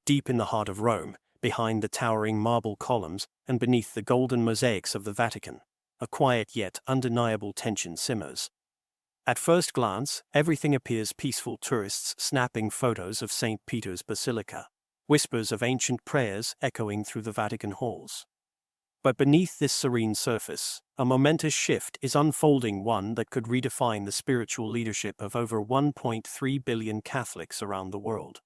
deep in the heart of Rome, behind the towering marble columns and beneath the golden mosaics of the Vatican, a quiet yet undeniable tension simmers. At first glance, everything appears peaceful: tourists snapping photos of St. Peter's Basilica, whispers of ancient prayers echoing through the Vatican halls. But beneath this serene surface, a momentous shift is unfolding, one that could redefine the spiritual leadership of over 1.3 billion Catholics around the world.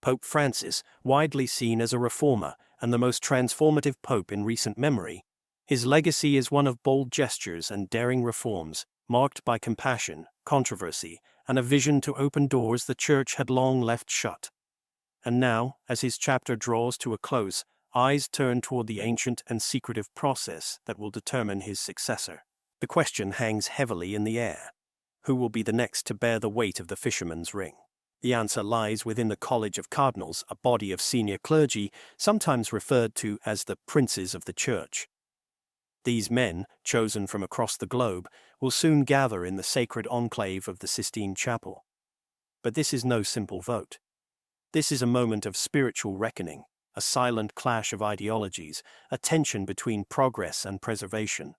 Pope Francis, widely seen as a reformer and the most transformative pope in recent memory, his legacy is one of bold gestures and daring reforms, marked by compassion, controversy, and a vision to open doors the Church had long left shut. And now, as his chapter draws to a close, eyes turn toward the ancient and secretive process that will determine his successor. The question hangs heavily in the air. Who will be the next to bear the weight of the fisherman's ring? The answer lies within the College of Cardinals, a body of senior clergy, sometimes referred to as the princes of the Church. These men, chosen from across the globe, will soon gather in the sacred enclave of the Sistine Chapel. But this is no simple vote. This is a moment of spiritual reckoning, a silent clash of ideologies, a tension between progress and preservation.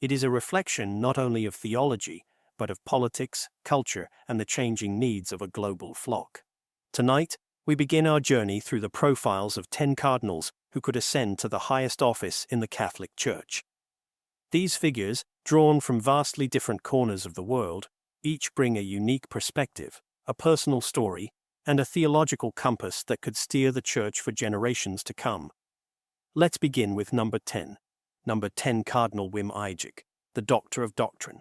It is a reflection not only of theology, but of politics, culture, and the changing needs of a global flock. Tonight, we begin our journey through the profiles of 10 cardinals who could ascend to the highest office in the Catholic Church. These figures, drawn from vastly different corners of the world, each bring a unique perspective, a personal story, and a theological compass that could steer the Church for generations to come. Let's begin with number 10. Number 10, Cardinal Wim Ijik, the Doctor of Doctrine.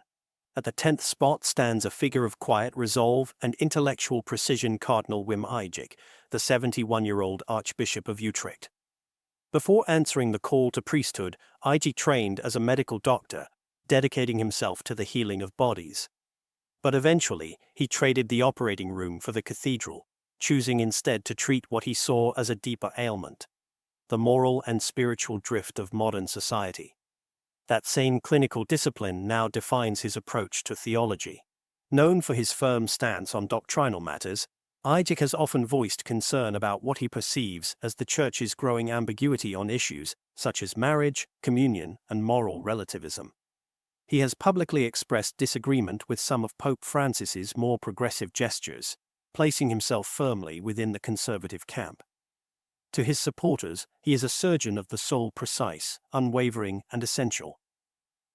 At the 10th spot stands a figure of quiet resolve and intellectual precision: Cardinal Wim Ijik, the 71-year-old Archbishop of Utrecht. Before answering the call to priesthood, Ijik trained as a medical doctor, dedicating himself to the healing of bodies. But eventually, he traded the operating room for the cathedral, choosing instead to treat what he saw as a deeper ailment: the moral and spiritual drift of modern society. That same clinical discipline now defines his approach to theology. Known for his firm stance on doctrinal matters, Ijik has often voiced concern about what he perceives as the Church's growing ambiguity on issues such as marriage, communion, and moral relativism. He has publicly expressed disagreement with some of Pope Francis's more progressive gestures, placing himself firmly within the conservative camp. To his supporters, he is a surgeon of the soul, precise, unwavering, and essential.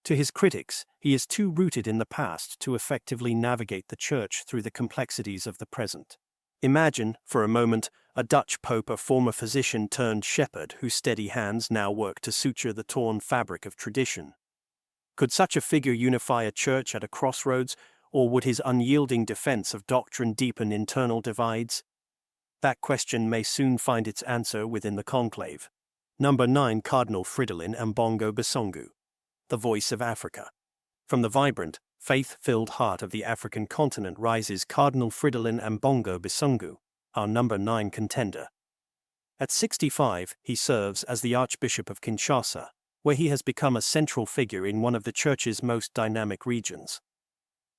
To his critics, he is too rooted in the past to effectively navigate the Church through the complexities of the present. Imagine, for a moment, a Dutch pope, a former physician turned shepherd whose steady hands now work to suture the torn fabric of tradition. Could such a figure unify a church at a crossroads, or would his unyielding defense of doctrine deepen internal divides? That question may soon find its answer within the conclave. Number 9, Cardinal Fridolin Ambongo Bisongo, the voice of Africa. From the vibrant, faith-filled heart of the African continent rises Cardinal Fridolin Ambongo Bisongo, our number 9 contender. At 65, he serves as the Archbishop of Kinshasa, where he has become a central figure in one of the Church's most dynamic regions.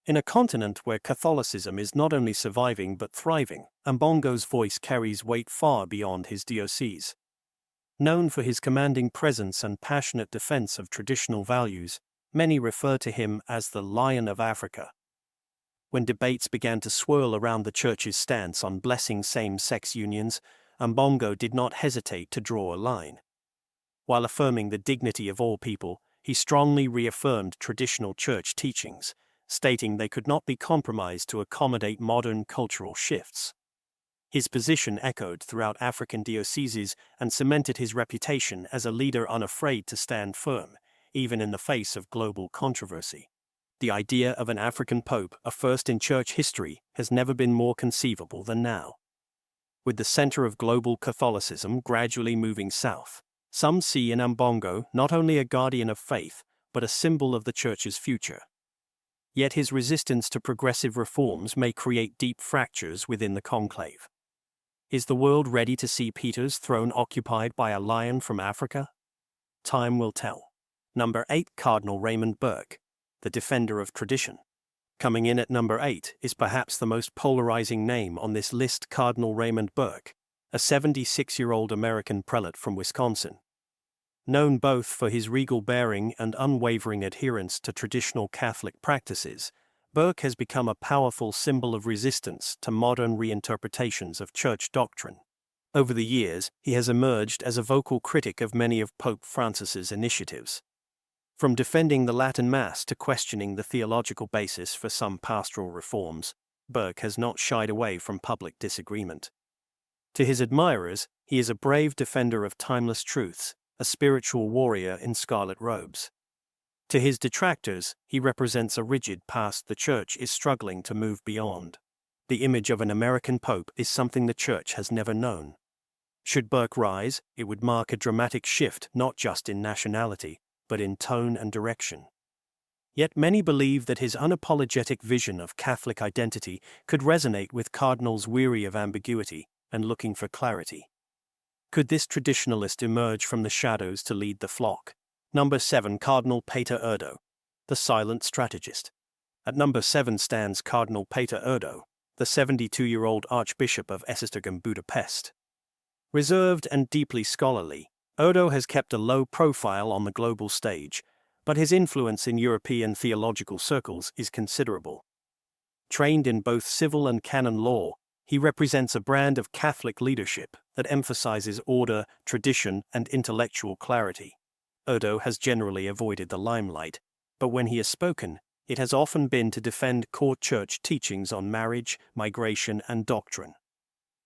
In a continent where Catholicism is not only surviving but thriving, Ambongo's voice carries weight far beyond his diocese. Known for his commanding presence and passionate defense of traditional values, many refer to him as the Lion of Africa. When debates began to swirl around the Church's stance on blessing same-sex unions, Ambongo did not hesitate to draw a line. While affirming the dignity of all people, he strongly reaffirmed traditional Church teachings, stating they could not be compromised to accommodate modern cultural shifts. His position echoed throughout African dioceses and cemented his reputation as a leader unafraid to stand firm, even in the face of global controversy. The idea of an African pope, a first in Church history, has never been more conceivable than now. With the center of global Catholicism gradually moving south, some see in Ambongo not only a guardian of faith, but a symbol of the Church's future. Yet his resistance to progressive reforms may create deep fractures within the conclave. Is the world ready to see Peter's throne occupied by a lion from Africa? Time will tell. Number 8, Cardinal Raymond Burke, the defender of tradition. Coming in at number 8 is perhaps the most polarizing name on this list: Cardinal Raymond Burke, a 76-year-old American prelate from Wisconsin. Known both for his regal bearing and unwavering adherence to traditional Catholic practices, Burke has become a powerful symbol of resistance to modern reinterpretations of church doctrine. Over the years, he has emerged as a vocal critic of many of Pope Francis's initiatives. From defending the Latin Mass to questioning the theological basis for some pastoral reforms, Burke has not shied away from public disagreement. To his admirers, he is a brave defender of timeless truths, a spiritual warrior in scarlet robes. To his detractors, he represents a rigid past the Church is struggling to move beyond. The image of an American pope is something the Church has never known. Should Burke rise, it would mark a dramatic shift not just in nationality, but in tone and direction. Yet many believe that his unapologetic vision of Catholic identity could resonate with cardinals weary of ambiguity and looking for clarity. Could this traditionalist emerge from the shadows to lead the flock? Number 7. Cardinal Peter Erdo, the silent strategist. At number 7 stands Cardinal Peter Erdo, the 72-year-old Archbishop of Esztergom, Budapest. Reserved and deeply scholarly, Erdo has kept a low profile on the global stage, but his influence in European theological circles is considerable. Trained in both civil and canon law, he represents a brand of Catholic leadership that emphasizes order, tradition, and intellectual clarity. Erdo has generally avoided the limelight, but when he has spoken, it has often been to defend core church teachings on marriage, migration, and doctrine.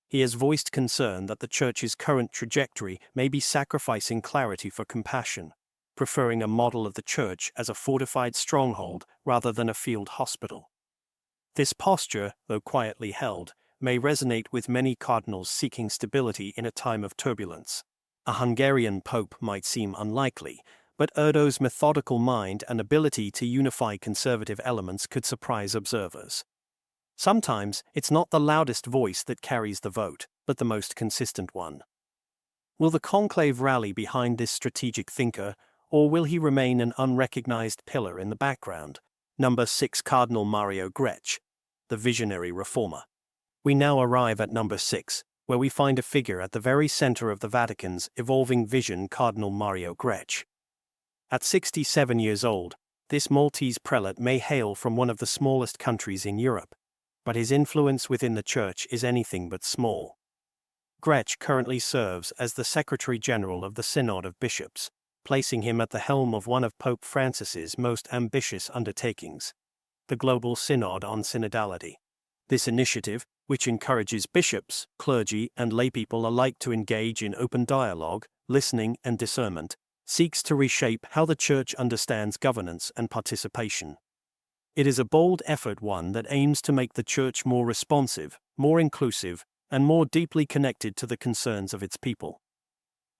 He has voiced concern that the Church's current trajectory may be sacrificing clarity for compassion, preferring a model of the Church as a fortified stronghold rather than a field hospital. This posture, though quietly held, may resonate with many cardinals seeking stability in a time of turbulence. A Hungarian pope might seem unlikely, but Erdo's methodical mind and ability to unify conservative elements could surprise observers. Sometimes, it's not the loudest voice that carries the vote, but the most consistent one. Will the conclave rally behind this strategic thinker, or will he remain an unrecognized pillar in the background? Number 6. Cardinal Mario Grech, the visionary reformer. We now arrive at number 6, where we find a figure at the very center of the Vatican's evolving vision, Cardinal Mario Grech. At 67 years old, this Maltese prelate may hail from one of the smallest countries in Europe, but his influence within the Church is anything but small. Grech currently serves as the Secretary General of the Synod of Bishops, placing him at the helm of one of Pope Francis's most ambitious undertakings, the Global Synod on Synodality. This initiative, which encourages bishops, clergy, and laypeople alike to engage in open dialogue, listening, and discernment, seeks to reshape how the Church understands governance and participation. It is a bold effort, one that aims to make the Church more responsive, more inclusive, and more deeply connected to the concerns of its people.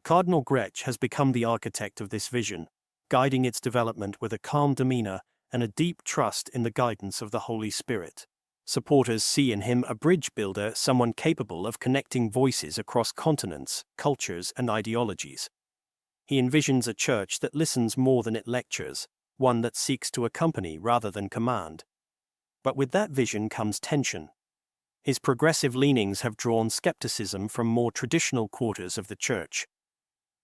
Cardinal Grech has become the architect of this vision, guiding its development with a calm demeanor and a deep trust in the guidance of the Holy Spirit. Supporters see in him a bridge builder, someone capable of connecting voices across continents, cultures, and ideologies. He envisions a church that listens more than it lectures, one that seeks to accompany rather than command. But with that vision comes tension. His progressive leanings have drawn skepticism from more traditional quarters of the Church.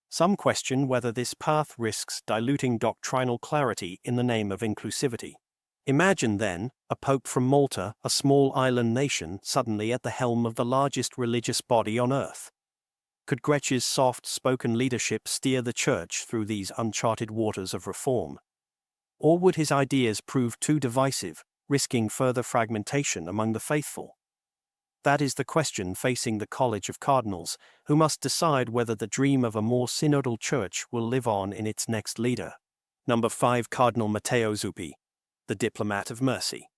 Some question whether this path risks diluting doctrinal clarity in the name of inclusivity. Imagine then, a pope from Malta, a small island nation, suddenly at the helm of the largest religious body on earth. Could Grech's soft-spoken leadership steer the Church through these uncharted waters of reform? Or would his ideas prove too divisive, risking further fragmentation among the faithful? That is the question facing the College of Cardinals, who must decide whether the dream of a more synodal Church will live on in its next leader. Number 5. Cardinal Matteo Zuppi, the diplomat of mercy.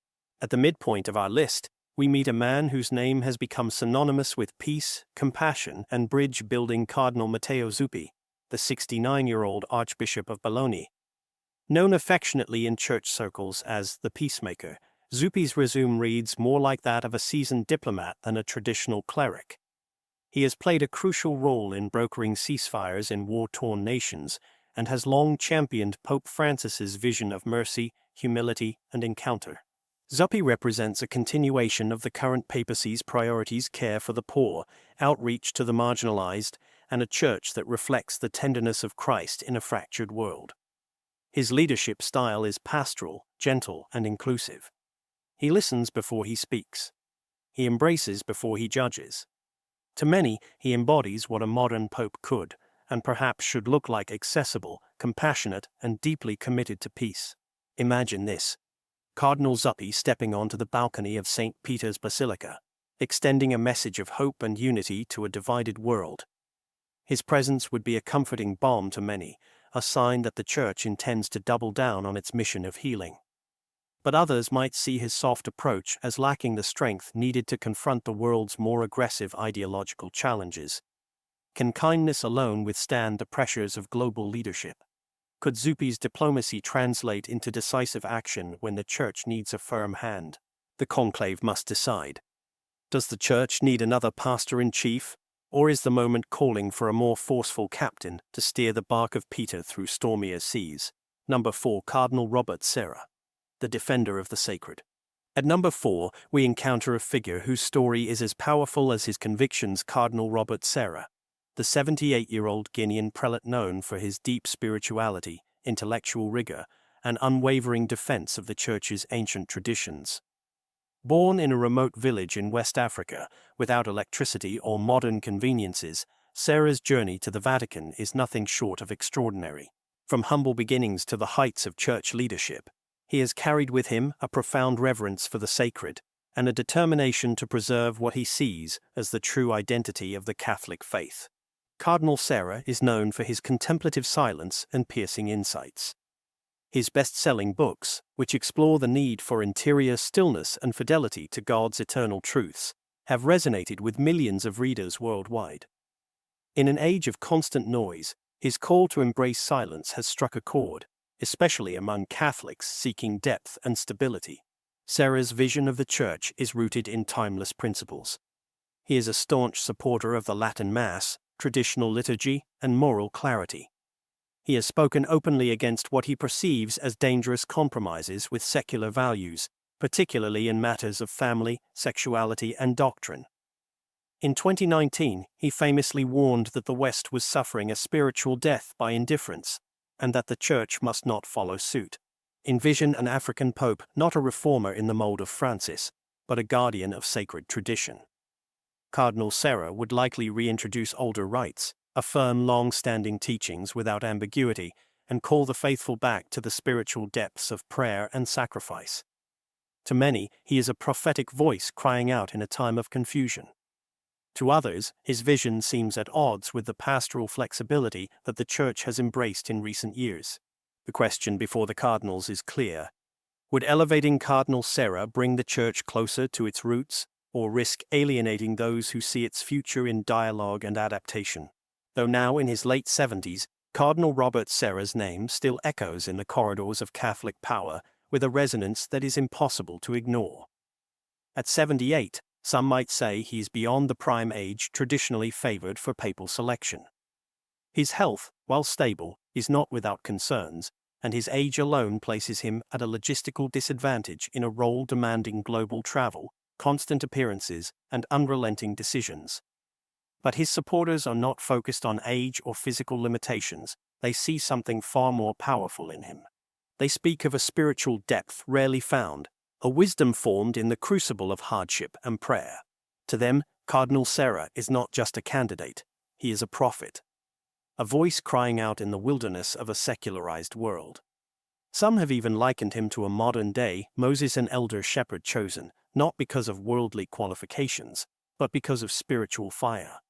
At the midpoint of our list, we meet a man whose name has become synonymous with peace, compassion, and bridge-building, Cardinal Matteo Zuppi, the 69-year-old Archbishop of Bologna. Known affectionately in church circles as the Peacemaker, Zuppi's resume reads more like that of a seasoned diplomat than a traditional cleric. He has played a crucial role in brokering ceasefires in war-torn nations and has long championed Pope Francis's vision of mercy, humility, and encounter. Zuppi represents a continuation of the current papacy's priorities: care for the poor, outreach to the marginalized, and a church that reflects the tenderness of Christ in a fractured world. His leadership style is pastoral, gentle, and inclusive. He listens before he speaks. He embraces before he judges. To many, he embodies what a modern pope could, and perhaps should look like: accessible, compassionate, and deeply committed to peace. Imagine this: Cardinal Zuppi stepping onto the balcony of St. Peter's Basilica, extending a message of hope and unity to a divided world. His presence would be a comforting balm to many, a sign that the Church intends to double down on its mission of healing. But others might see his soft approach as lacking the strength needed to confront the world's more aggressive ideological challenges. Can kindness alone withstand the pressures of global leadership? Could Zuppi's diplomacy translate into decisive action when the Church needs a firm hand? The conclave must decide. Does the Church need another pastor-in-chief, or is the moment calling for a more forceful captain to steer the bark of Peter through stormier seas? Number 4. Cardinal Robert Serra, the defender of the sacred. At number 4, we encounter a figure whose story is as powerful as his convictions: Cardinal Robert Serra, the 78-year-old Guinean prelate known for his deep spirituality, intellectual rigor, and unwavering defense of the Church's ancient traditions. Born in a remote village in West Africa, without electricity or modern conveniences, Serra's journey to the Vatican is nothing short of extraordinary. From humble beginnings to the heights of Church leadership, he has carried with him a profound reverence for the sacred and a determination to preserve what he sees as the true identity of the Catholic faith. Cardinal Serra is known for his contemplative silence and piercing insights. His best-selling books, which explore the need for interior stillness and fidelity to God's eternal truths, have resonated with millions of readers worldwide. In an age of constant noise, his call to embrace silence has struck a chord, especially among Catholics seeking depth and stability. Serra's vision of the Church is rooted in timeless principles. He is a staunch supporter of the Latin Mass, traditional liturgy, and moral clarity. He has spoken openly against what he perceives as dangerous compromises with secular values, particularly in matters of family, sexuality, and doctrine. In 2019, he famously warned that the West was suffering a spiritual death by indifference, and that the Church must not follow suit. Envision an African pope, not a reformer in the mold of Francis, but a guardian of sacred tradition. Cardinal Serra would likely reintroduce older rites, affirm long-standing teachings without ambiguity, and call the faithful back to the spiritual depths of prayer and sacrifice. To many, he is a prophetic voice crying out in a time of confusion. To others, his vision seems at odds with the pastoral flexibility that the Church has embraced in recent years. The question before the cardinals is clear. Would elevating Cardinal Serra bring the Church closer to its roots, or risk alienating those who see its future in dialogue and adaptation? Though now in his late 70s, Cardinal Robert Serra's name still echoes in the corridors of Catholic power with a resonance that is impossible to ignore. At 78, some might say he is beyond the prime age traditionally favored for papal selection. His health, while stable, is not without concerns, and his age alone places him at a logistical disadvantage in a role demanding global travel, constant appearances, and unrelenting decisions. But his supporters are not focused on age or physical limitations. They see something far more powerful in him. They speak of a spiritual depth rarely found, a wisdom formed in the crucible of hardship and prayer. To them, Cardinal Serra is not just a candidate, he is a prophet. A voice crying out in the wilderness of a secularized world. Some have even likened him to a modern-day Moses, an elder shepherd chosen, not because of worldly qualifications, but because of spiritual fire.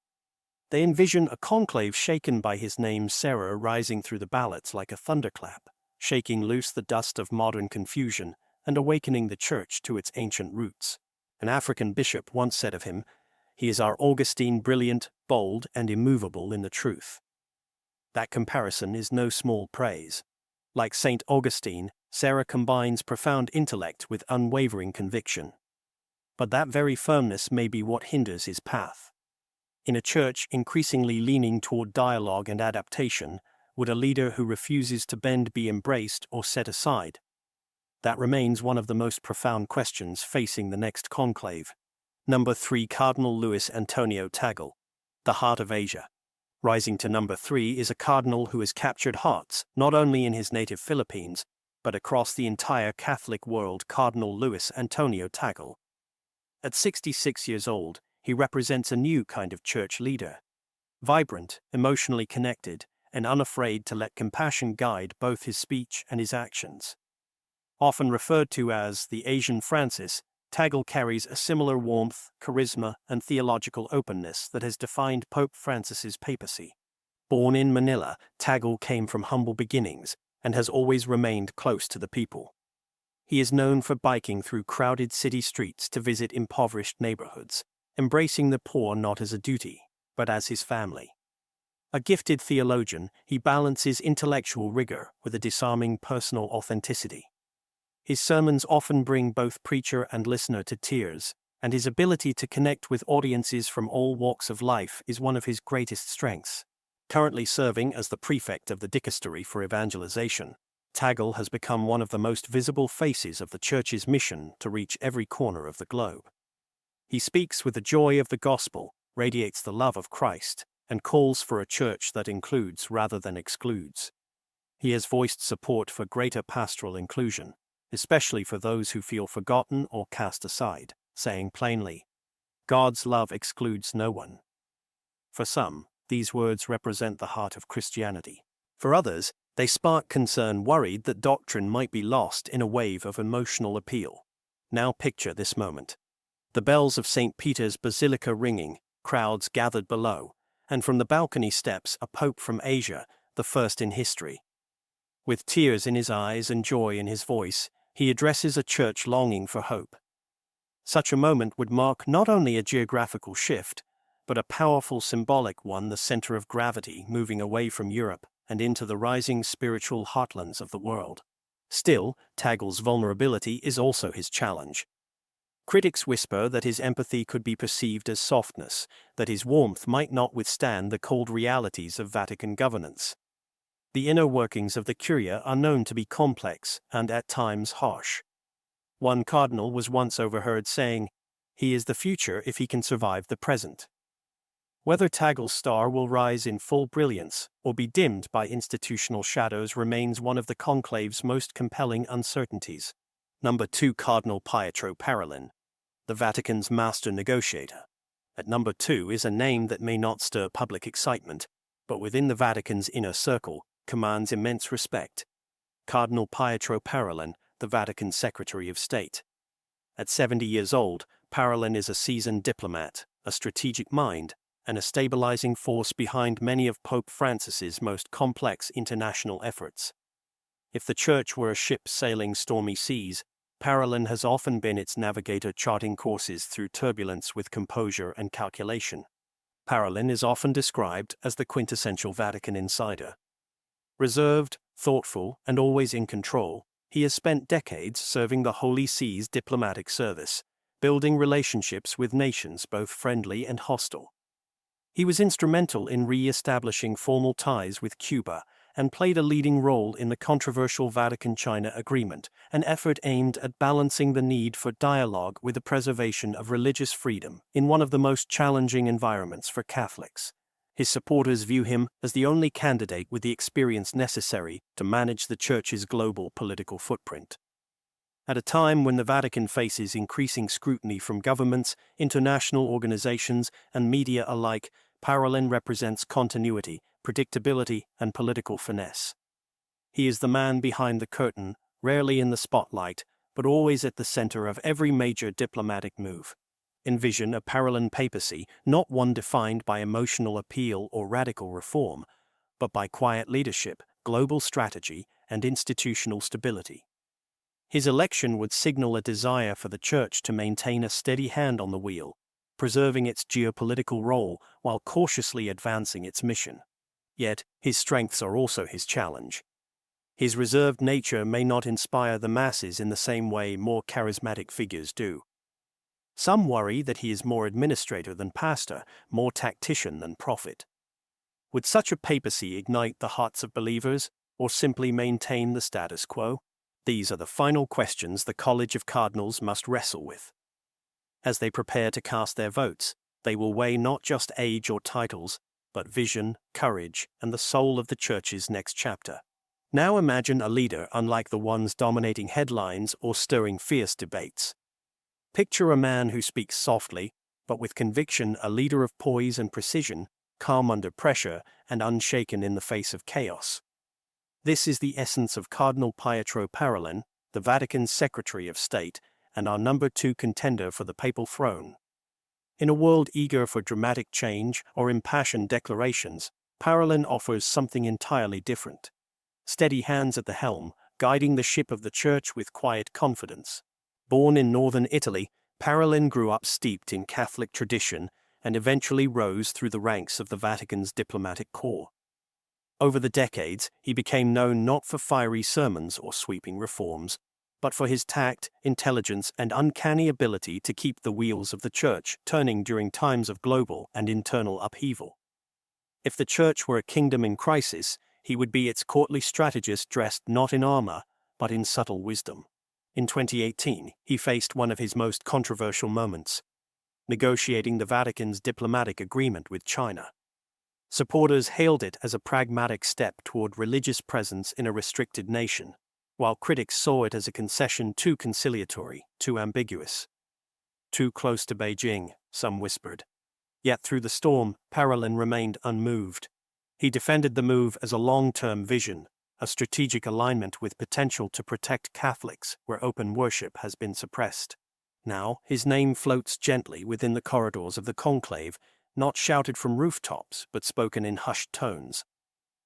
They envision a conclave shaken by his name Serra rising through the ballots like a thunderclap, shaking loose the dust of modern confusion and awakening the Church to its ancient roots. An African bishop once said of him, "He is our Augustine, brilliant, bold, and immovable in the truth." That comparison is no small praise. Like St. Augustine, Serra combines profound intellect with unwavering conviction. But that very firmness may be what hinders his path. In a Church increasingly leaning toward dialogue and adaptation, would a leader who refuses to bend be embraced or set aside? That remains one of the most profound questions facing the next conclave. Number 3. Cardinal Luis Antonio Tagle, the Heart of Asia. Rising to number 3 is a cardinal who has captured hearts not only in his native Philippines, but across the entire Catholic world. Cardinal Luis Antonio Tagle. At 66 years old, he represents a new kind of church leader. Vibrant, emotionally connected, and unafraid to let compassion guide both his speech and his actions. Often referred to as the Asian Francis, Tagle carries a similar warmth, charisma, and theological openness that has defined Pope Francis's papacy. Born in Manila, Tagle came from humble beginnings and has always remained close to the people. He is known for biking through crowded city streets to visit impoverished neighborhoods, embracing the poor not as a duty, but as his family. A gifted theologian, he balances intellectual rigor with a disarming personal authenticity. His sermons often bring both preacher and listener to tears, and his ability to connect with audiences from all walks of life is one of his greatest strengths. Currently serving as the prefect of the Dicastery for Evangelization, Tagle has become one of the most visible faces of the Church's mission to reach every corner of the globe. He speaks with the joy of the gospel, radiates the love of Christ, and calls for a church that includes rather than excludes. He has voiced support for greater pastoral inclusion, especially for those who feel forgotten or cast aside, saying plainly, "God's love excludes no one." For some, these words represent the heart of Christianity. For others, they spark concern, worried that doctrine might be lost in a wave of emotional appeal. Now picture this moment. The bells of St. Peter's Basilica ringing, crowds gathered below, and from the balcony steps a pope from Asia, the first in history. With tears in his eyes and joy in his voice, he addresses a church longing for hope. Such a moment would mark not only a geographical shift, but a powerful symbolic one, the center of gravity moving away from Europe and into the rising spiritual heartlands of the world. Still, Tagle's vulnerability is also his challenge. Critics whisper that his empathy could be perceived as softness, that his warmth might not withstand the cold realities of Vatican governance. The inner workings of the Curia are known to be complex and at times harsh. One cardinal was once overheard saying, "He is the future if he can survive the present." Whether Tagle's star will rise in full brilliance or be dimmed by institutional shadows remains one of the conclave's most compelling uncertainties. Number 2. Cardinal Pietro Parolin, the Vatican's master negotiator. At number 2 is a name that may not stir public excitement, but within the Vatican's inner circle, commands immense respect. Cardinal Pietro Parolin, the Vatican Secretary of State. At 70 years old, Parolin is a seasoned diplomat, a strategic mind, and a stabilizing force behind many of Pope Francis's most complex international efforts. If the Church were a ship sailing stormy seas, Parolin has often been its navigator, charting courses through turbulence with composure and calculation. Parolin is often described as the quintessential Vatican insider. Reserved, thoughtful, and always in control, he has spent decades serving the Holy See's diplomatic service, building relationships with nations both friendly and hostile. He was instrumental in re-establishing formal ties with Cuba and played a leading role in the controversial Vatican-China Agreement, an effort aimed at balancing the need for dialogue with the preservation of religious freedom in one of the most challenging environments for Catholics. His supporters view him as the only candidate with the experience necessary to manage the Church's global political footprint. At a time when the Vatican faces increasing scrutiny from governments, international organizations, and media alike, Parolin represents continuity, predictability, and political finesse. He is the man behind the curtain, rarely in the spotlight, but always at the center of every major diplomatic move. Envision a Parolin papacy, not one defined by emotional appeal or radical reform, but by quiet leadership, global strategy, and institutional stability. His election would signal a desire for the Church to maintain a steady hand on the wheel, preserving its geopolitical role while cautiously advancing its mission. Yet, his strengths are also his challenge. His reserved nature may not inspire the masses in the same way more charismatic figures do. Some worry that he is more administrator than pastor, more tactician than prophet. Would such a papacy ignite the hearts of believers, or simply maintain the status quo? These are the final questions the College of Cardinals must wrestle with. As they prepare to cast their votes, they will weigh not just age or titles, but vision, courage, and the soul of the Church's next chapter. Now imagine a leader unlike the ones dominating headlines or stirring fierce debates. Picture a man who speaks softly, but with conviction, a leader of poise and precision, calm under pressure and unshaken in the face of chaos. This is the essence of Cardinal Pietro Parolin, the Vatican's Secretary of State, and our number 2 contender for the papal throne. In a world eager for dramatic change or impassioned declarations, Parolin offers something entirely different. Steady hands at the helm, guiding the ship of the Church with quiet confidence. Born in northern Italy, Parolin grew up steeped in Catholic tradition and eventually rose through the ranks of the Vatican's diplomatic corps. Over the decades, he became known not for fiery sermons or sweeping reforms, but for his tact, intelligence, and uncanny ability to keep the wheels of the Church turning during times of global and internal upheaval. If the Church were a kingdom in crisis, he would be its courtly strategist dressed not in armor, but in subtle wisdom. In 2018, he faced one of his most controversial moments, negotiating the Vatican's diplomatic agreement with China. Supporters hailed it as a pragmatic step toward religious presence in a restricted nation, while critics saw it as a concession too conciliatory, too ambiguous. Too close to Beijing, some whispered. Yet through the storm, Parolin remained unmoved. He defended the move as a long-term vision, a strategic alignment with potential to protect Catholics where open worship has been suppressed. Now, his name floats gently within the corridors of the conclave, not shouted from rooftops but spoken in hushed tones.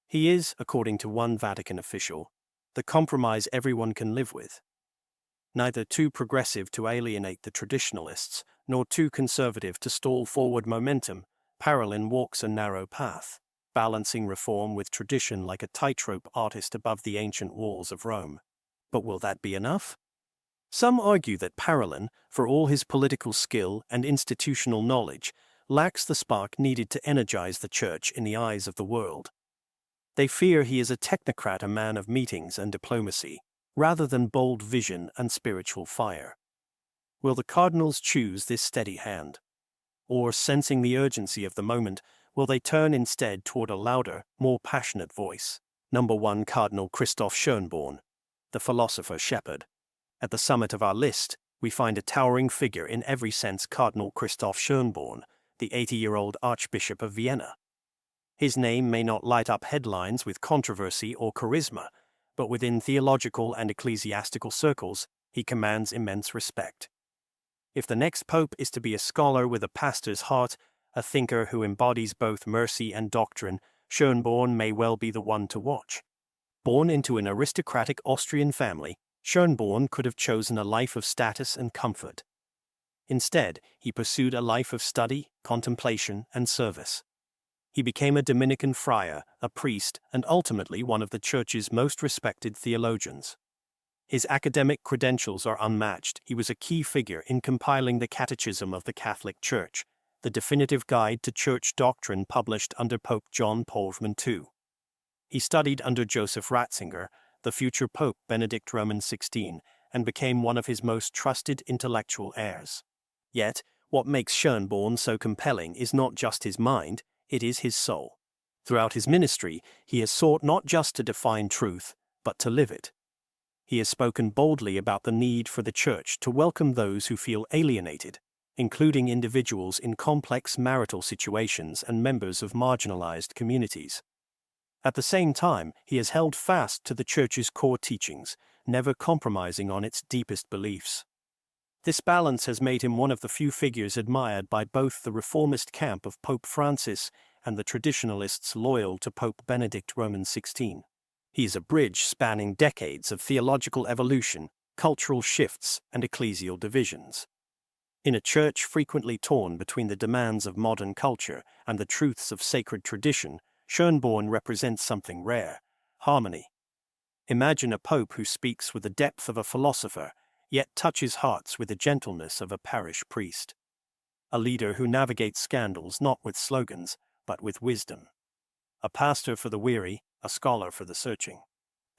He is, according to one Vatican official, the compromise everyone can live with. Neither too progressive to alienate the traditionalists, nor too conservative to stall forward momentum, Parolin walks a narrow path, balancing reform with tradition like a tightrope artist above the ancient walls of Rome. But will that be enough? Some argue that Parolin, for all his political skill and institutional knowledge, lacks the spark needed to energize the Church in the eyes of the world. They fear he is a technocrat, a man of meetings and diplomacy, rather than bold vision and spiritual fire. Will the Cardinals choose this steady hand? Or, sensing the urgency of the moment, will they turn instead toward a louder, more passionate voice? Number 1, Cardinal Christoph Schönborn, the philosopher shepherd. At the summit of our list, we find a towering figure in every sense, Cardinal Christoph Schönborn, the 80-year-old Archbishop of Vienna. His name may not light up headlines with controversy or charisma, but within theological and ecclesiastical circles, he commands immense respect. If the next pope is to be a scholar with a pastor's heart, a thinker who embodies both mercy and doctrine, Schönborn may well be the one to watch. Born into an aristocratic Austrian family, Schönborn could have chosen a life of status and comfort. Instead, he pursued a life of study, contemplation, and service. He became a Dominican friar, a priest, and ultimately one of the Church's most respected theologians. His academic credentials are unmatched. He was a key figure in compiling the Catechism of the Catholic Church, the definitive guide to church doctrine published under Pope John Paul II. He studied under Joseph Ratzinger, the future Pope Benedict XVI, and became one of his most trusted intellectual heirs. Yet, what makes Schönborn so compelling is not just his mind, it is his soul. Throughout his ministry, he has sought not just to define truth, but to live it. He has spoken boldly about the need for the Church to welcome those who feel alienated, including individuals in complex marital situations and members of marginalized communities. At the same time, he has held fast to the Church's core teachings, never compromising on its deepest beliefs. This balance has made him one of the few figures admired by both the reformist camp of Pope Francis and the traditionalists loyal to Pope Benedict XVI. He is a bridge spanning decades of theological evolution, cultural shifts, and ecclesial divisions. In a church frequently torn between the demands of modern culture and the truths of sacred tradition, Schönborn represents something rare: harmony. Imagine a pope who speaks with the depth of a philosopher, yet touches hearts with the gentleness of a parish priest. A leader who navigates scandals not with slogans, but with wisdom. A pastor for the weary, a scholar for the searching.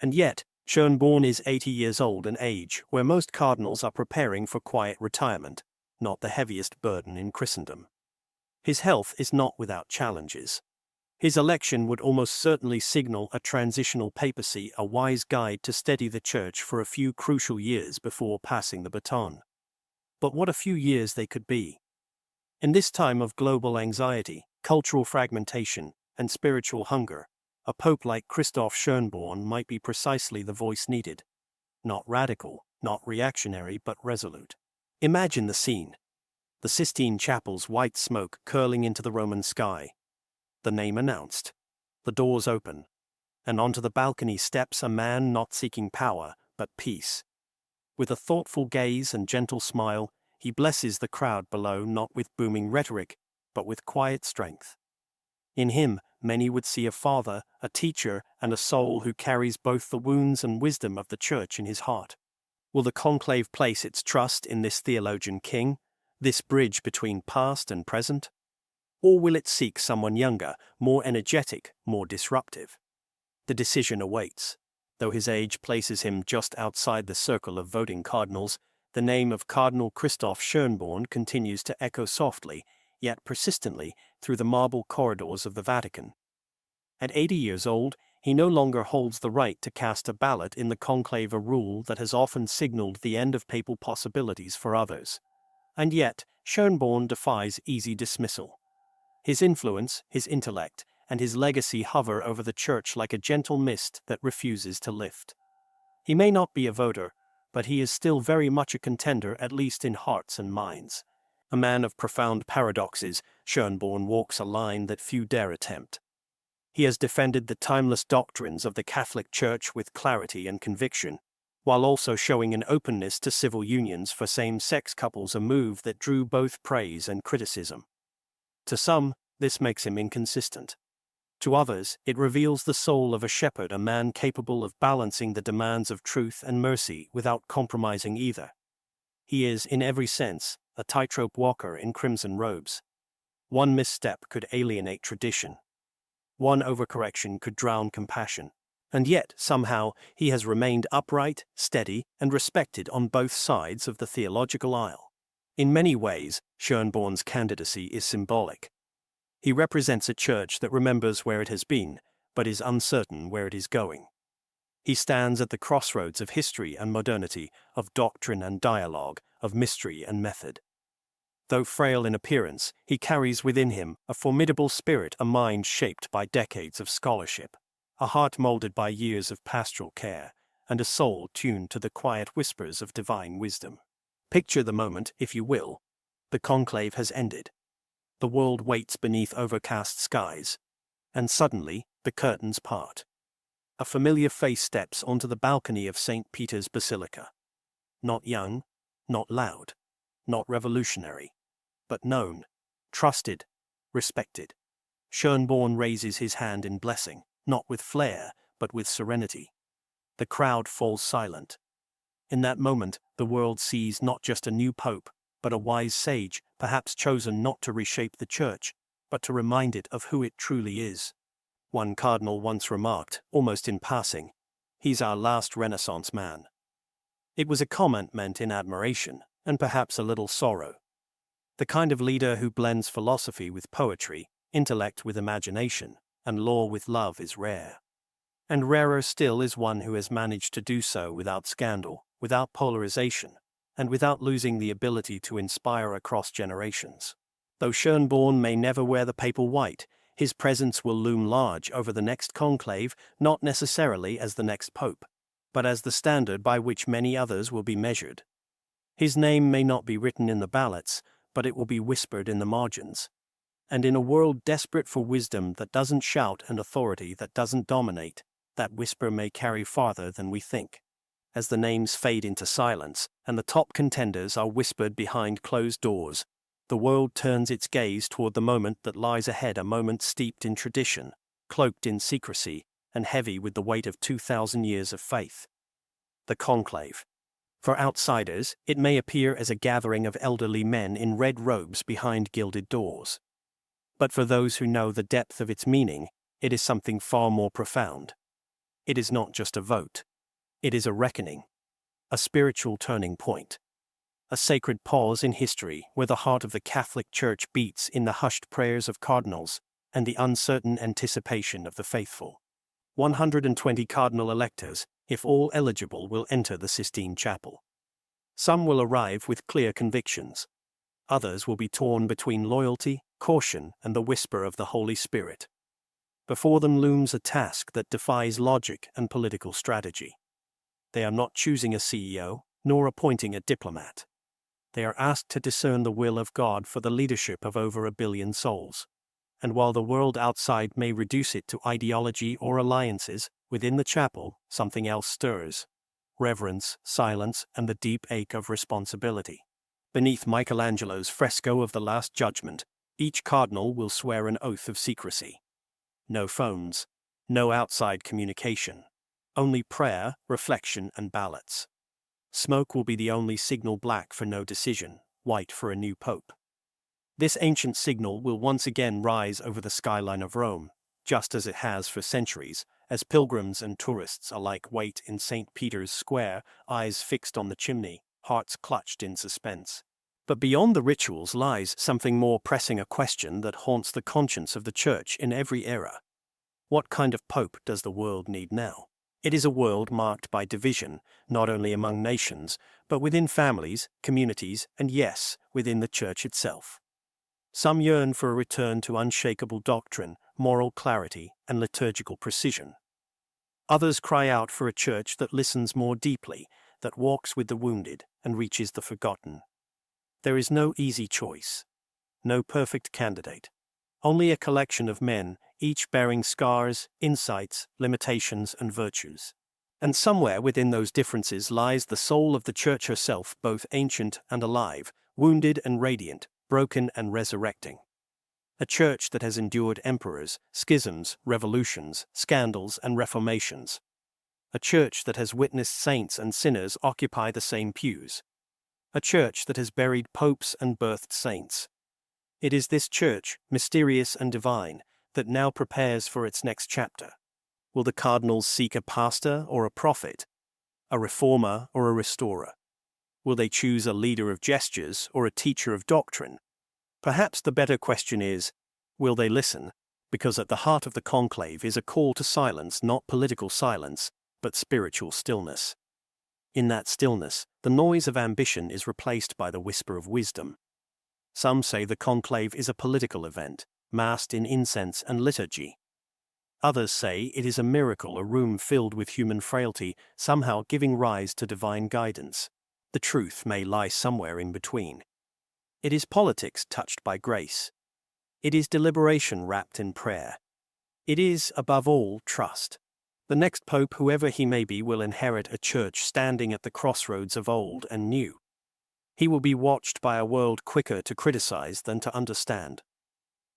And yet, Schönborn is 80 years old, an age where most cardinals are preparing for quiet retirement, not the heaviest burden in Christendom. His health is not without challenges. His election would almost certainly signal a transitional papacy, a wise guide to steady the church for a few crucial years before passing the baton. But what a few years they could be. In this time of global anxiety, cultural fragmentation, and spiritual hunger, a pope like Christoph Schönborn might be precisely the voice needed. Not radical, not reactionary, but resolute. Imagine the scene. The Sistine Chapel's white smoke curling into the Roman sky. The name announced. The doors open. And onto the balcony steps a man not seeking power, but peace. With a thoughtful gaze and gentle smile, he blesses the crowd below, not with booming rhetoric, but with quiet strength. In him, many would see a father, a teacher, and a soul who carries both the wounds and wisdom of the church in his heart. Will the conclave place its trust in this theologian king, this bridge between past and present? Or will it seek someone younger, more energetic, more disruptive? The decision awaits. Though his age places him just outside the circle of voting cardinals, the name of Cardinal Christoph Schönborn continues to echo softly, yet persistently, through the marble corridors of the Vatican. At 80 years old, he no longer holds the right to cast a ballot in the conclave, a rule that has often signaled the end of papal possibilities for others. And yet, Schönborn defies easy dismissal. His influence, his intellect, and his legacy hover over the church like a gentle mist that refuses to lift. He may not be a voter, but he is still very much a contender, at least in hearts and minds. A man of profound paradoxes, Schönborn walks a line that few dare attempt. He has defended the timeless doctrines of the Catholic Church with clarity and conviction, while also showing an openness to civil unions for same-sex couples, a move that drew both praise and criticism. To some, this makes him inconsistent. To others, it reveals the soul of a shepherd, a man capable of balancing the demands of truth and mercy without compromising either. He is, in every sense, a tightrope walker in crimson robes. One misstep could alienate tradition. One overcorrection could drown compassion. And yet, somehow, he has remained upright, steady, and respected on both sides of the theological aisle. In many ways, Schönborn's candidacy is symbolic. He represents a church that remembers where it has been, but is uncertain where it is going. He stands at the crossroads of history and modernity, of doctrine and dialogue, of mystery and method. Though frail in appearance, he carries within him a formidable spirit, a mind shaped by decades of scholarship, a heart molded by years of pastoral care, and a soul tuned to the quiet whispers of divine wisdom. Picture the moment, if you will. The conclave has ended. The world waits beneath overcast skies. And suddenly, the curtains part. A familiar face steps onto the balcony of St. Peter's Basilica. Not young, not loud, not revolutionary, but known, trusted, respected. Schönborn raises his hand in blessing, not with flair, but with serenity. The crowd falls silent. In that moment, the world sees not just a new pope, but a wise sage, perhaps chosen not to reshape the church, but to remind it of who it truly is. One cardinal once remarked, almost in passing, "He's our last Renaissance man." It was a comment meant in admiration, and perhaps a little sorrow. The kind of leader who blends philosophy with poetry, intellect with imagination, and law with love is rare. And rarer still is one who has managed to do so without scandal, without polarization, and without losing the ability to inspire across generations. Though Schönborn may never wear the papal white, his presence will loom large over the next conclave, not necessarily as the next pope, but as the standard by which many others will be measured. His name may not be written in the ballots, but it will be whispered in the margins. And in a world desperate for wisdom that doesn't shout and authority that doesn't dominate, that whisper may carry farther than we think. As the names fade into silence, and the top contenders are whispered behind closed doors, the world turns its gaze toward the moment that lies ahead, a moment steeped in tradition, cloaked in secrecy, and heavy with the weight of 2,000 years of faith. The conclave. For outsiders, it may appear as a gathering of elderly men in red robes behind gilded doors. But for those who know the depth of its meaning, it is something far more profound. It is not just a vote. It is a reckoning, a spiritual turning point, a sacred pause in history where the heart of the Catholic Church beats in the hushed prayers of cardinals and the uncertain anticipation of the faithful. 120 cardinal electors, if all eligible, will enter the Sistine Chapel. Some will arrive with clear convictions. Others will be torn between loyalty, caution, and the whisper of the Holy Spirit. Before them looms a task that defies logic and political strategy. They are not choosing a CEO, nor appointing a diplomat. They are asked to discern the will of God for the leadership of over 1 billion souls. And while the world outside may reduce it to ideology or alliances, within the chapel, something else stirs. Reverence, silence, and the deep ache of responsibility. Beneath Michelangelo's fresco of the Last Judgment, each cardinal will swear an oath of secrecy. No phones, no outside communication. Only prayer, reflection, and ballots. Smoke will be the only signal, black for no decision, white for a new pope. This ancient signal will once again rise over the skyline of Rome, just as it has for centuries, as pilgrims and tourists alike wait in St. Peter's Square, eyes fixed on the chimney, hearts clutched in suspense. But beyond the rituals lies something more pressing, a question that haunts the conscience of the Church in every era. What kind of pope does the world need now? It is a world marked by division, not only among nations, but within families, communities, and yes, within the Church itself. Some yearn for a return to unshakable doctrine, moral clarity, and liturgical precision. Others cry out for a church that listens more deeply, that walks with the wounded, and reaches the forgotten. There is no easy choice. No perfect candidate. Only a collection of men, each bearing scars, insights, limitations, and virtues. And somewhere within those differences lies the soul of the Church herself, both ancient and alive, wounded and radiant, broken and resurrecting. A church that has endured emperors, schisms, revolutions, scandals, and reformations. A church that has witnessed saints and sinners occupy the same pews. A church that has buried popes and birthed saints. It is this church, mysterious and divine, that now prepares for its next chapter. Will the cardinals seek a pastor or a prophet? A reformer or a restorer? Will they choose a leader of gestures or a teacher of doctrine? Perhaps the better question is, will they listen? Because at the heart of the conclave is a call to silence, not political silence, but spiritual stillness. In that stillness, the noise of ambition is replaced by the whisper of wisdom. Some say the conclave is a political event, masked in incense and liturgy. Others say it is a miracle, a room filled with human frailty, somehow giving rise to divine guidance. The truth may lie somewhere in between. It is politics touched by grace. It is deliberation wrapped in prayer. It is, above all, trust. The next pope, whoever he may be, will inherit a church standing at the crossroads of old and new. He will be watched by a world quicker to criticize than to understand.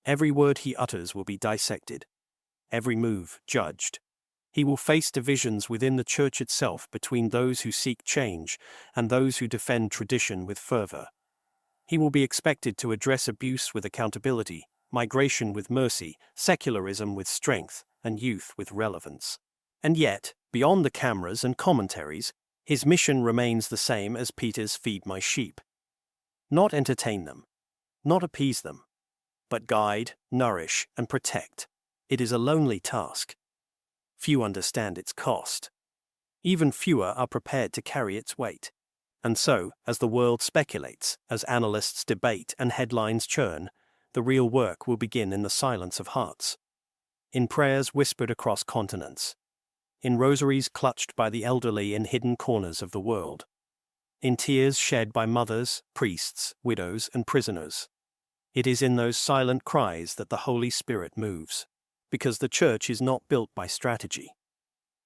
Every word he utters will be dissected. Every move judged. He will face divisions within the Church itself between those who seek change and those who defend tradition with fervor. He will be expected to address abuse with accountability, migration with mercy, secularism with strength, and youth with relevance. And yet, beyond the cameras and commentaries, his mission remains the same as Peter's: feed my sheep. Not entertain them, not appease them, but guide, nourish, and protect. It is a lonely task. Few understand its cost. Even fewer are prepared to carry its weight. And so, as the world speculates, as analysts debate and headlines churn, the real work will begin in the silence of hearts. In prayers whispered across continents. In rosaries clutched by the elderly in hidden corners of the world. In tears shed by mothers, priests, widows, and prisoners. It is in those silent cries that the Holy Spirit moves. Because the Church is not built by strategy.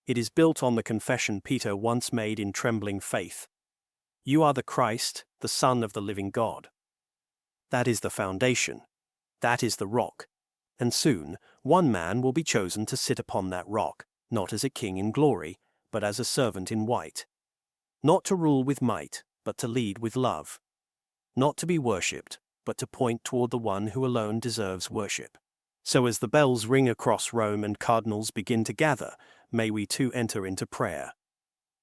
It is built on the confession Peter once made in trembling faith. You are the Christ, the Son of the living God. That is the foundation. That is the rock. And soon, one man will be chosen to sit upon that rock, not as a king in glory, but as a servant in white. Not to rule with might, but to lead with love. Not to be worshipped, but to point toward the one who alone deserves worship. So as the bells ring across Rome and cardinals begin to gather, may we too enter into prayer.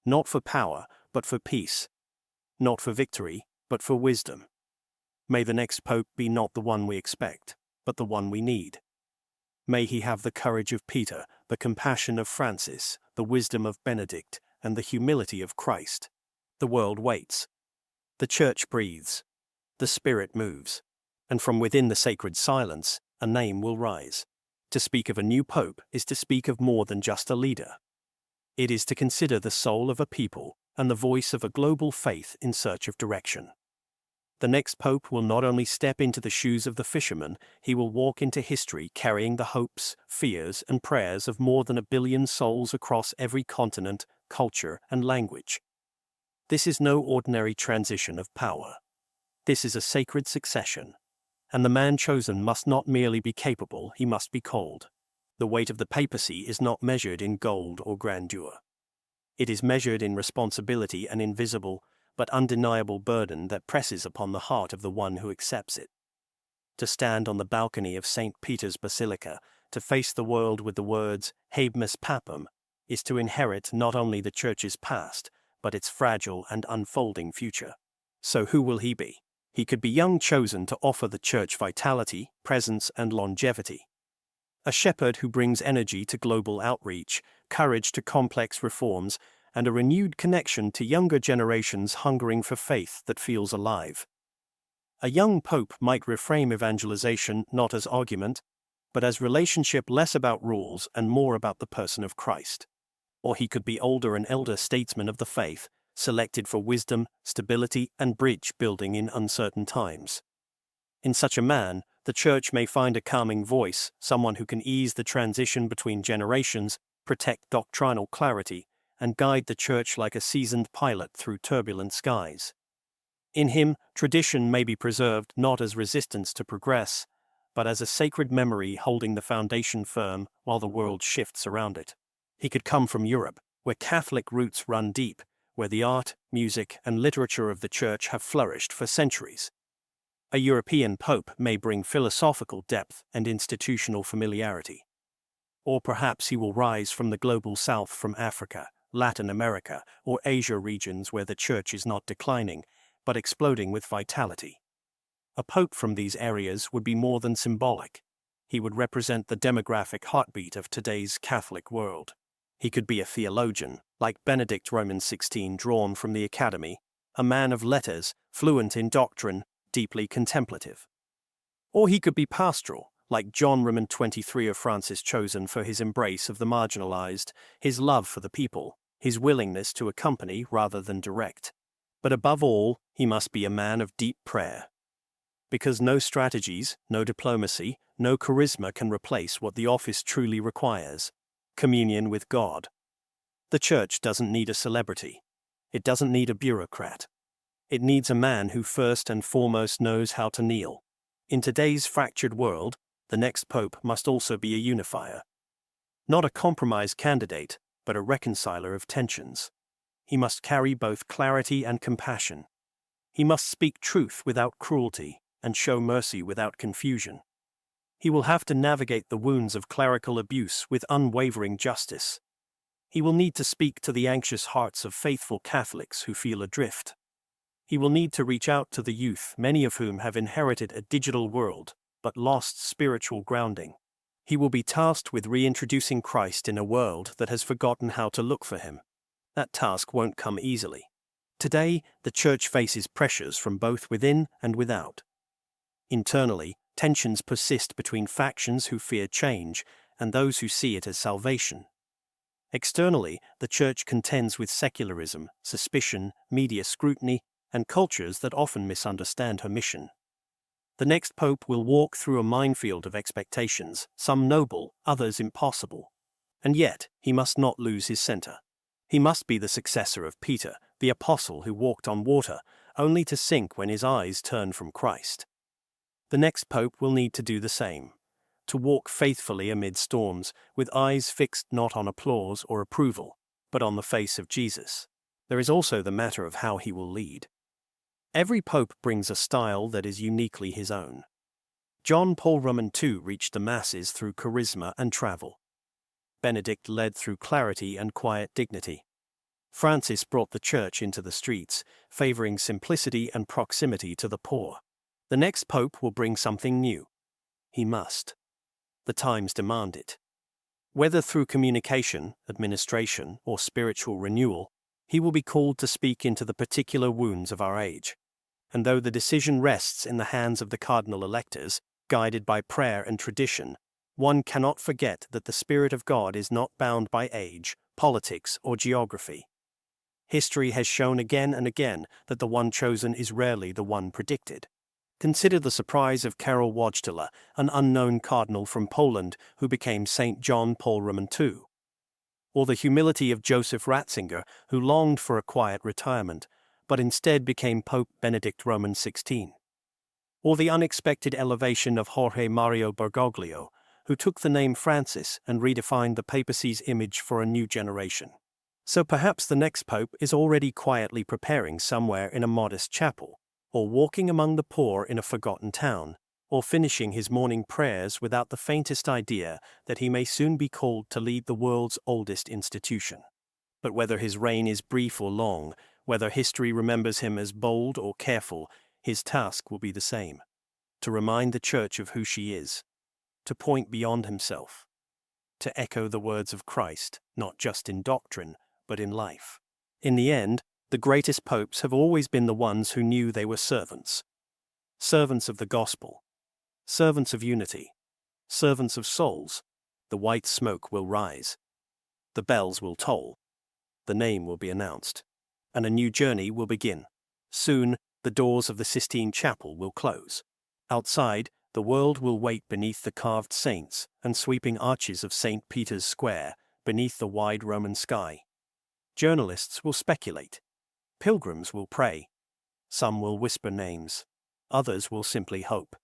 not for power, but for peace, not for victory, but for wisdom. May the next Pope be not the one we expect, but the one we need. May he have the courage of Peter, the compassion of Francis, the wisdom of Benedict, and the humility of Christ. The world waits. The Church breathes. The Spirit moves. And from within the sacred silence, a name will rise. To speak of a new Pope is to speak of more than just a leader. It is to consider the soul of a people and the voice of a global faith in search of direction. The next Pope will not only step into the shoes of the fisherman, he will walk into history carrying the hopes, fears, and prayers of more than 1 billion souls across every continent, culture, and language. This is no ordinary transition of power. This is a sacred succession. And the man chosen must not merely be capable, he must be called. The weight of the papacy is not measured in gold or grandeur. It is measured in responsibility and invisible, but undeniable burden that presses upon the heart of the one who accepts it. To stand on the balcony of St. Peter's Basilica, to face the world with the words, Habemus Papam, is to inherit not only the Church's past, but its fragile and unfolding future. So who will he be? He could be young, chosen to offer the Church vitality, presence, and longevity. A shepherd who brings energy to global outreach, courage to complex reforms, and a renewed connection to younger generations hungering for faith that feels alive. A young pope might reframe evangelization not as argument, but as relationship, less about rules and more about the person of Christ. Or he could be older, an elder statesman of the faith, selected for wisdom, stability, and bridge building in uncertain times. In such a man, the Church may find a calming voice, someone who can ease the transition between generations, protect doctrinal clarity, and guide the Church like a seasoned pilot through turbulent skies. In him, tradition may be preserved not as resistance to progress, but as a sacred memory holding the foundation firm while the world shifts around it. He could come from Europe, where Catholic roots run deep, where the art, music, and literature of the Church have flourished for centuries. A European pope may bring philosophical depth and institutional familiarity. Or perhaps he will rise from the global south, from Africa, Latin America, or Asia, regions where the Church is not declining, but exploding with vitality. A pope from these areas would be more than symbolic. He would represent the demographic heartbeat of today's Catholic world. He could be a theologian, like Benedict Romans 16, drawn from the academy, a man of letters, fluent in doctrine, deeply contemplative. Or he could be pastoral, like John Roman 23 of Francis, chosen for his embrace of the marginalized, his love for the people, his willingness to accompany rather than direct. But above all, he must be a man of deep prayer. Because no strategies, no diplomacy, no charisma can replace what the office truly requires: communion with God. The Church doesn't need a celebrity. It doesn't need a bureaucrat. It needs a man who first and foremost knows how to kneel. In today's fractured world, the next pope must also be a unifier. Not a compromise candidate, but a reconciler of tensions. He must carry both clarity and compassion. He must speak truth without cruelty and show mercy without confusion. He will have to navigate the wounds of clerical abuse with unwavering justice. He will need to speak to the anxious hearts of faithful Catholics who feel adrift. He will need to reach out to the youth, many of whom have inherited a digital world, but lost spiritual grounding. He will be tasked with reintroducing Christ in a world that has forgotten how to look for him. That task won't come easily. Today, the Church faces pressures from both within and without. Internally, tensions persist between factions who fear change and those who see it as salvation. Externally, the Church contends with secularism, suspicion, media scrutiny, and cultures that often misunderstand her mission. The next pope will walk through a minefield of expectations, some noble, others impossible. And yet, he must not lose his center. He must be the successor of Peter, the apostle who walked on water, only to sink when his eyes turned from Christ. The next pope will need to do the same, to walk faithfully amid storms, with eyes fixed not on applause or approval, but on the face of Jesus. There is also the matter of how he will lead. Every pope brings a style that is uniquely his own. John Paul II reached the masses through charisma and travel. Benedict led through clarity and quiet dignity. Francis brought the church into the streets, favoring simplicity and proximity to the poor. The next pope will bring something new. He must. The times demand it. Whether through communication, administration, or spiritual renewal, he will be called to speak into the particular wounds of our age. And though the decision rests in the hands of the cardinal electors, guided by prayer and tradition, one cannot forget that the Spirit of God is not bound by age, politics, or geography. History has shown again and again that the one chosen is rarely the one predicted. Consider the surprise of Karol Wojtyla, an unknown cardinal from Poland who became St. John Paul Roman II. Or the humility of Joseph Ratzinger, who longed for a quiet retirement, but instead became Pope Benedict Roman XVI. Or the unexpected elevation of Jorge Mario Bergoglio, who took the name Francis and redefined the papacy's image for a new generation. So perhaps the next pope is already quietly preparing somewhere in a modest chapel, or walking among the poor in a forgotten town, or finishing his morning prayers without the faintest idea that he may soon be called to lead the world's oldest institution. But whether his reign is brief or long, whether history remembers him as bold or careful, his task will be the same: to remind the Church of who she is, to point beyond himself, to echo the words of Christ, not just in doctrine, but in life. In the end, the greatest popes have always been the ones who knew they were servants. Servants of the gospel. Servants of unity. Servants of souls. The white smoke will rise. The bells will toll. The name will be announced. And a new journey will begin. Soon, the doors of the Sistine Chapel will close. Outside, the world will wait beneath the carved saints and sweeping arches of St. Peter's Square, beneath the wide Roman sky. Journalists will speculate. Pilgrims will pray. Some will whisper names. Others will simply hope.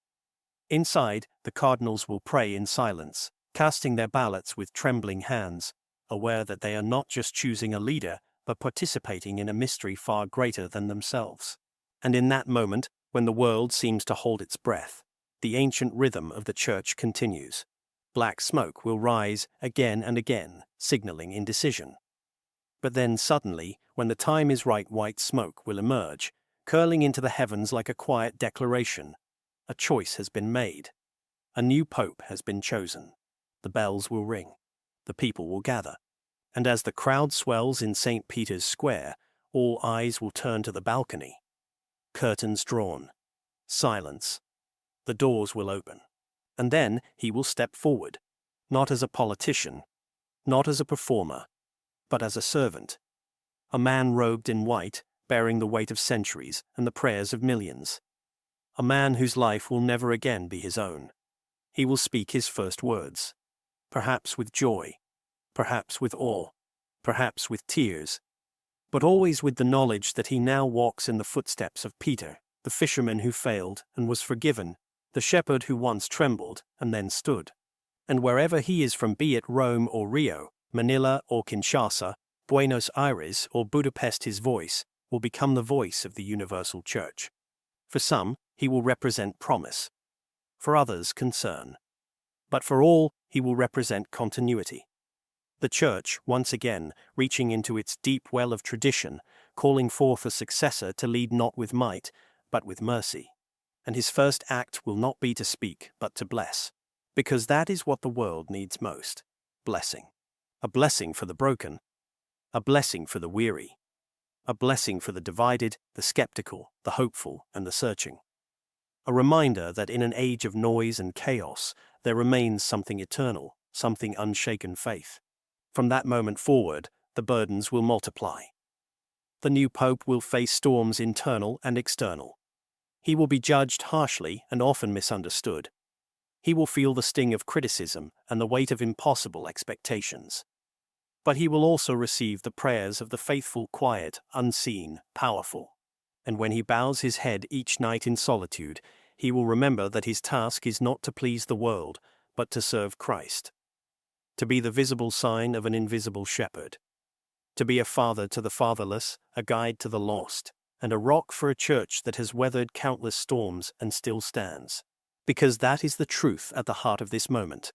Inside, the cardinals will pray in silence, casting their ballots with trembling hands, aware that they are not just choosing a leader, but participating in a mystery far greater than themselves. And in that moment, when the world seems to hold its breath, the ancient rhythm of the church continues. Black smoke will rise again and again, signaling indecision. But then suddenly, when the time is right, white smoke will emerge, curling into the heavens like a quiet declaration. A choice has been made. A new pope has been chosen. The bells will ring. The people will gather. And as the crowd swells in St. Peter's Square, all eyes will turn to the balcony. Curtains drawn. Silence. The doors will open. And then he will step forward, not as a politician, not as a performer, but as a servant. A man robed in white, bearing the weight of centuries and the prayers of millions. A man whose life will never again be his own. He will speak his first words, perhaps with joy, perhaps with awe, perhaps with tears, but always with the knowledge that he now walks in the footsteps of Peter, the fisherman who failed and was forgiven, the shepherd who once trembled and then stood. And wherever he is from, be it Rome or Rio, Manila or Kinshasa, Buenos Aires or Budapest, his voice will become the voice of the universal church. For some, he will represent promise. For others, concern. But for all, he will represent continuity. The church, once again, reaching into its deep well of tradition, calling forth a successor to lead not with might, but with mercy. And his first act will not be to speak, but to bless. Because that is what the world needs most. Blessing. A blessing for the broken. A blessing for the weary. A blessing for the divided, the skeptical, the hopeful, and the searching. A reminder that in an age of noise and chaos, there remains something eternal, something unshaken faith. From that moment forward, the burdens will multiply. The new pope will face storms internal and external. He will be judged harshly and often misunderstood. He will feel the sting of criticism and the weight of impossible expectations. But he will also receive the prayers of the faithful, quiet, unseen, powerful. And when he bows his head each night in solitude, he will remember that his task is not to please the world, but to serve Christ. To be the visible sign of an invisible shepherd. To be a father to the fatherless, a guide to the lost, and a rock for a church that has weathered countless storms and still stands. Because that is the truth at the heart of this moment.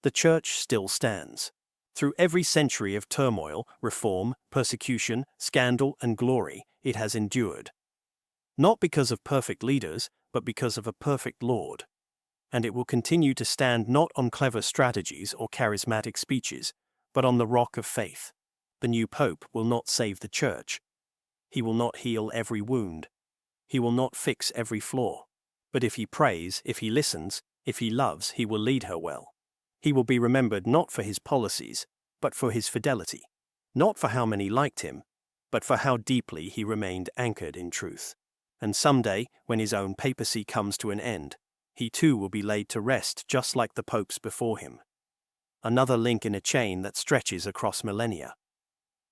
The church still stands. Through every century of turmoil, reform, persecution, scandal, and glory, it has endured. Not because of perfect leaders, but because of a perfect Lord. And it will continue to stand not on clever strategies or charismatic speeches, but on the rock of faith. The new Pope will not save the Church. He will not heal every wound. He will not fix every flaw. But if he prays, if he listens, if he loves, he will lead her well. He will be remembered not for his policies, but for his fidelity. Not for how many liked him, but for how deeply he remained anchored in truth. And someday, when his own papacy comes to an end, he too will be laid to rest just like the popes before him. Another link in a chain that stretches across millennia.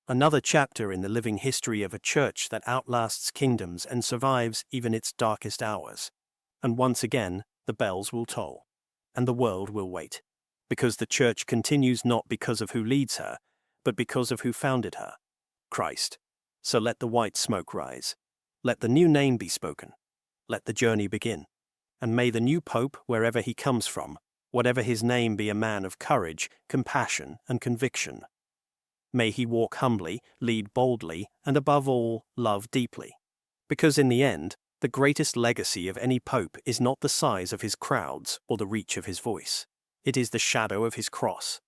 Another chapter in the living history of a church that outlasts kingdoms and survives even its darkest hours. And once again, the bells will toll. And the world will wait. Because the church continues not because of who leads her, but because of who founded her, Christ. So let the white smoke rise. Let the new name be spoken. Let the journey begin. And may the new Pope, wherever he comes from, whatever his name, be a man of courage, compassion, and conviction. May he walk humbly, lead boldly, and above all, love deeply. Because in the end, the greatest legacy of any pope is not the size of his crowds or the reach of his voice. It is the shadow of his cross.